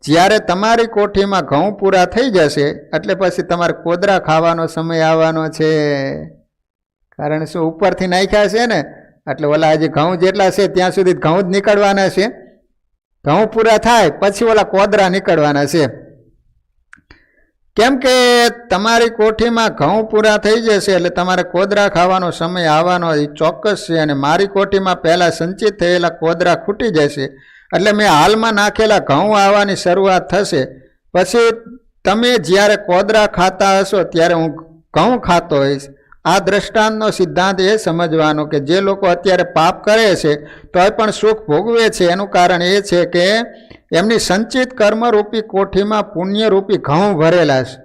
જ્યારે તમારી કોઠીમાં ઘઉં પૂરા થઈ જશે એટલે પછી તમારે કોદરા ખાવાનો સમય આવવાનો છે. કારણ શું? ઉપરથી નાખ્યા છે ને એટલે ઓલા હજી ઘઉં જેટલા છે ત્યાં સુધી ઘઉં જ નીકળવાના છે. ઘઉં પૂરા થાય પછી ઓલા કોદરા નીકળવાના છે. કેમ કે તમારી કોઠીમાં ઘઉં પૂરા થઈ જશે એટલે તમારે કોદરા ખાવાનો સમય આવવાનો એ ચોક્કસ છે. અને મારી કોઠીમાં પહેલાં સંચિત થયેલા કોદરા ખૂટી જશે એટલે મેં હાલમાં નાખેલા ઘઉં આવવાની શરૂઆત થશે. પછી તમે જ્યારે કોદરા ખાતા હશો ત્યારે હું ઘઉં ખાતો હોઈશ. આ દ્રષ્ટાંતનો સિદ્ધાંત એ સમજવાનો કે જે લોકો અત્યારે પાપ કરે છે તોય પણ સુખ ભોગવે છે એનું કારણ એ છે કે એમની સંચિત કર્મરૂપી કોઠીમાં પુણ્યરૂપી ઘઉં ભરેલા છે.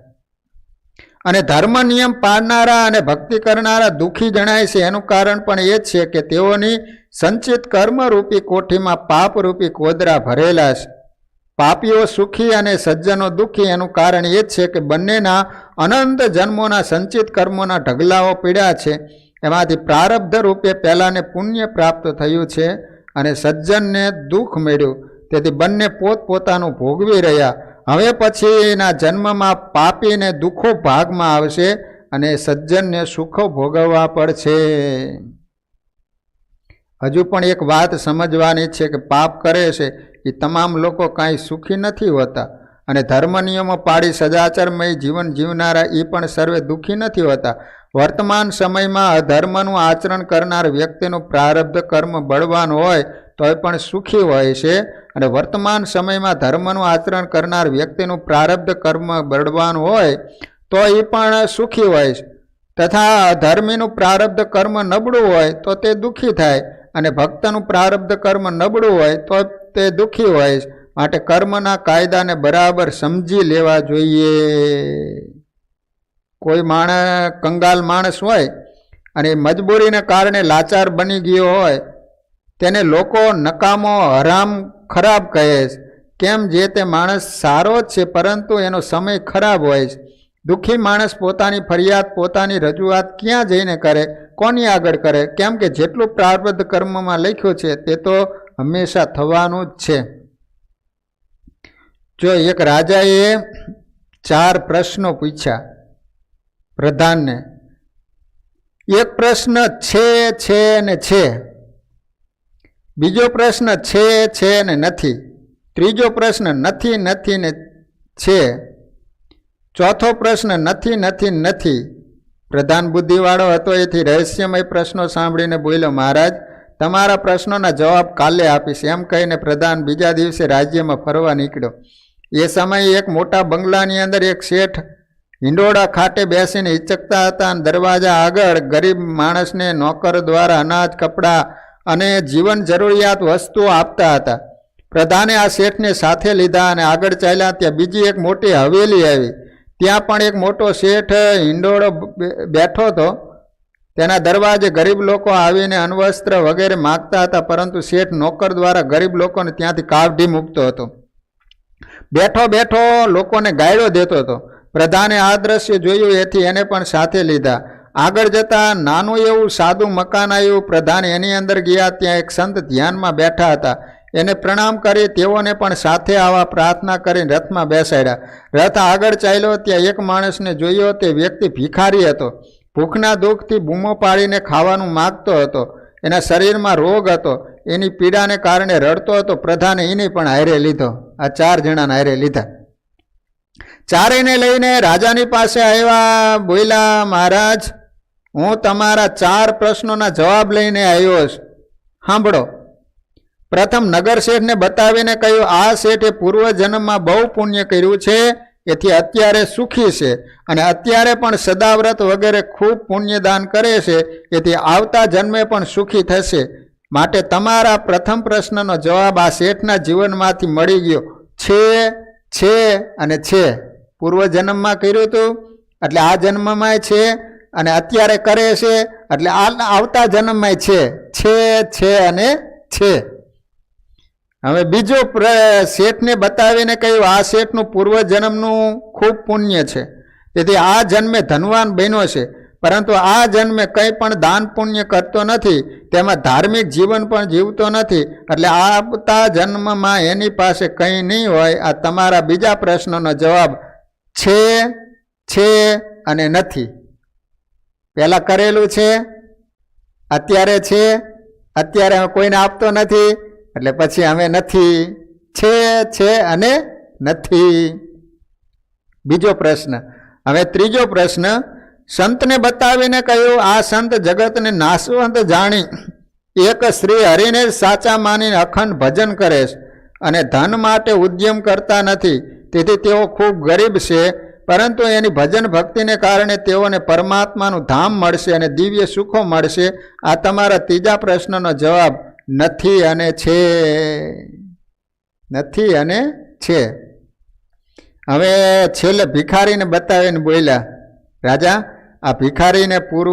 અને ધર્મ નિયમ પાળનારા અને ભક્તિ કરનારા દુઃખી જણાય છે એનું કારણ પણ એ જ છે કે તેઓની સંચિત કર્મરૂપી કોઠીમાં પાપરૂપી કોદરા ભરેલા છે. પાપીઓ સુખી અને સજ્જનો દુઃખી એનું કારણ એ જ છે કે બંનેના અનંત જન્મોના સંચિત કર્મોના ઢગલાઓ પીડ્યા છે. એમાંથી પ્રારબ્ધ રૂપે પહેલાંને પુણ્ય પ્રાપ્ત થયું છે અને સજ્જનને દુઃખ મળ્યું. તેથી બંને પોતપોતાનું ભોગવી રહ્યા. હવે પછીના જન્મમાં પાપીને દુઃખો ભાગમાં આવશે અને સજ્જનને સુખો ભોગવવા પડશે. હજુ પણ એક વાત સમજવાની છે કે પાપ કરે છે એ તમામ લોકો કાંઈ સુખી નથી હોતા અને ધર્મ નિયમો પાડી સદાચારમય જીવન જીવનારા એ પણ સર્વે દુઃખી નથી હોતા. વર્તમાન સમયમાં અધર્મનું આચરણ કરનાર વ્યક્તિનું પ્રારબ્ધ કર્મ બળવાન હોય તોય પણ સુખી હોય છે, અને વર્તમાન સમયમાં ધર્મનું આચરણ કરનાર વ્યક્તિનું પ્રારબ્ધ કર્મ બળવાન હોય તો એ પણ સુખી હોય છે, તથા અધર્મીનું પ્રારબ્ધ કર્મ નબળું હોય તો તે દુઃખી થાય, અને ભક્તનું પ્રારબ્ધ કર્મ નબળું હોય તો તે દુઃખી હોય છે. માટે કર્મના કાયદાને બરાબર સમજી લેવા જોઈએ. કોઈ માણસ કંગાલ માણસ હોય અને મજબૂરીને કારણે લાચાર બની ગયો હોય, તેને લોકો નકામો હરામ ખરાબ કહે છે. કેમ? જે તે માણસ સારો જ છે, પરંતુ એનો સમય ખરાબ હોય છે. દુઃખી માણસ પોતાની ફરિયાદ, પોતાની રજૂઆત ક્યાં જઈને કરે, કોની આગળ કરે? કેમ કે જેટલું પ્રારબ્ધ કર્મમાં લખ્યું છે તે તો હંમેશા થવાનું જ છે. જો એક રાજાએ 4 પ્રશ્નો પૂછ્યા પ્રધાનને. એક પ્રશ્ન છે ને છે, બીજો પ્રશ્ન છે ને નથી, ત્રીજો પ્રશ્ન નથી ને છે, ચોથો પ્રશ્ન નથી. પ્રધાન બુદ્ધિવાળો હતો, એથી રહસ્યમય પ્રશ્નો સાંભળીને બોલ્યો, મહારાજ, તમારા પ્રશ્નોના જવાબ કાલે આપીશ. એમ કહીને પ્રધાન બીજા દિવસે રાજ્યમાં ફરવા નીકળ્યો. એ સમયે એક મોટા બંગલાની અંદર એક શેઠ હિંડોળા ખાટે બેસીને હિચકતા હતા, અને દરવાજા આગળ ગરીબ માણસને નોકર દ્વારા અનાજ, કપડાં અને જીવન જરૂરિયાત વસ્તુઓ આપતા હતા. પ્રધાને આ શેઠને સાથે લીધા અને આગળ ચાલ્યા. ત્યાં બીજી એક મોટી હવેલી આવી. ત્યાં પણ એક મોટો શેઠ હિંડોળો બેઠો હતો. તેના દરવાજે ગરીબ લોકો આવીને અન્વસ્ત્ર વગેરે માગતા હતા, પરંતુ શેઠ નોકર દ્વારા ગરીબ લોકોને ત્યાંથી કાઢી મૂકતો હતો. બેઠો લોકોને ગાયડો દેતો હતો. પ્રધાને આ દ્રશ્ય જોયું, એથી એને પણ સાથે લીધા. આગળ જતા નાનું એવું સાદું મકાન આવ્યું. પ્રધાન એની અંદર ગયા. ત્યાં એક સંત ધ્યાનમાં બેઠા હતા. એને પ્રણામ કરી તેઓને પણ સાથે આવવા પ્રાર્થના કરીને રથમાં બેસાડ્યા. રથ આગળ ચાલ્યો. ત્યાં એક માણસને જોયો. તે વ્યક્તિ ભિખારી હતો. ભૂખના દુઃખથી બૂમો પાડીને ખાવાનું માગતો હતો. એના શરીરમાં રોગ હતો. એની પીડાને કારણે રડતો હતો. પ્રધાને એને પણ હારે લીધો. આ 4 જણાને હારે લીધા. ચારેયને લઈને રાજાની પાસે આવ્યા. બોલ્યા, મહારાજ, હું તમારા 4 પ્રશ્નોના જવાબ લઈને આવ્યો છું. સાંભળો. પ્રથમ નગર શેઠને બતાવીને કહ્યું, આ શેઠે પૂર્વજન્મમાં બહુ પુણ્ય કર્યું છે, એથી અત્યારે સુખી છે, અને અત્યારે પણ સદાવ્રત વગેરે ખૂબ પુણ્યદાન કરે છે, એથી આવતા જન્મે પણ સુખી થશે. માટે તમારા પ્રથમ પ્રશ્નનો જવાબ આ શેઠના જીવનમાંથી મળી ગયો. છે અને છે. પૂર્વજન્મમાં કર્યું હતું એટલે આ જન્મમાં છે, અને અત્યારે કરે છે એટલે આવતા જન્મમાં છે અને છે. હવે બીજો શેઠને બતાવીને કહ્યું, આ શેઠનું પૂર્વજન્મનું ખૂબ પુણ્ય છે, તેથી આ જન્મે ધનવાન બન્યો છે, પરંતુ આ જન્મે કંઈ પણ દાન પુણ્ય કરતો નથી, તેમાં ધાર્મિક જીવન પણ જીવતો નથી, એટલે આવતા જન્મમાં એની પાસે કંઈ નહીં હોય. આ તમારા બીજા પ્રશ્નનો જવાબ છે અને નથી. પહેલાં કરેલું છે, અત્યારે છે, અત્યારે કોઈને આપતો નથી, એટલે પછી અમે નથી. છે અને નથી. બીજો પ્રશ્ન. હવે ત્રીજો પ્રશ્ન. સંતને બતાવીને કહ્યું, આ સંત જગતને નાશવંત જાણી એક શ્રી હરિને સાચા માનીને અખંડ ભજન કરે છે, અને ધન માટે ઉદ્યમ કરતા નથી, તેથી તેઓ ખૂબ ગરીબ છે, પરંતુ એની ભજન ભક્તિને કારણે તેઓને પરમાત્માનું ધામ મળશે અને દિવ્ય સુખો મળશે. આ તમારા ત્રીજા પ્રશ્નનો જવાબ નથી અને છે. નથી અને છે. હવે છેલ્લે ભિખારીને બતાવીને બોલ્યા, રાજા, આ ભિખારીને પૂરું